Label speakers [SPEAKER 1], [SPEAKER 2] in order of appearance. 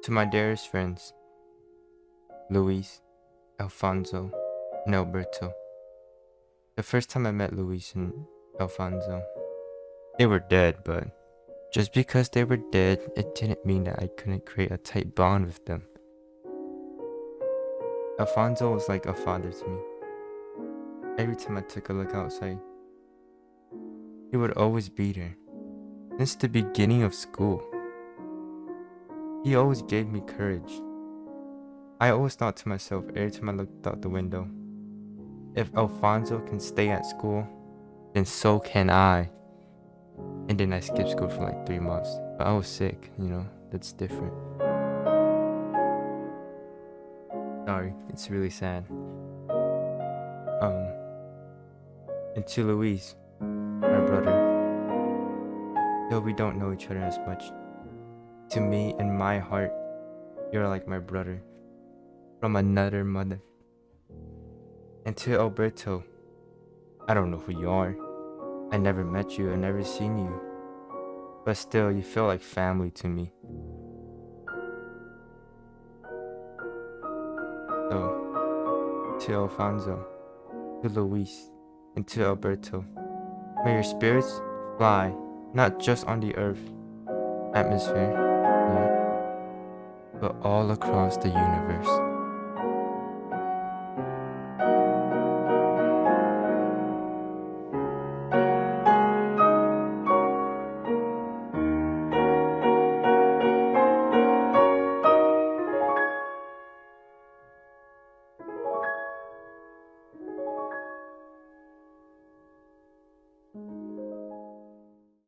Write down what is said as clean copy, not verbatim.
[SPEAKER 1] To my dearest friends, Luis, Alfonso, and Alberto. The first time I met Luis and Alfonso, they were dead, but just because they were dead, it didn't mean that I couldn't create a tight bond with them. Alfonso was like a father to me. Every time I took a look outside, he would always be there. Since the beginning of school, he always gave me courage. I always thought to myself every time I looked out the window, if Alfonso can stay at school, then so can I. And then I skipped school for like 3 months. But I was sick, that's different. Sorry, it's really sad. And to Luis, my brother, though we don't know each other as much, to me, in my heart, you're like my brother from another mother. And to Alberto, I don't know who you are. I never met you, I never seen you. But still, you feel like family to me. So, to Alfonso, to Luis, and to Alberto, may your spirits fly, not just on the earth, atmosphere, but all across the universe.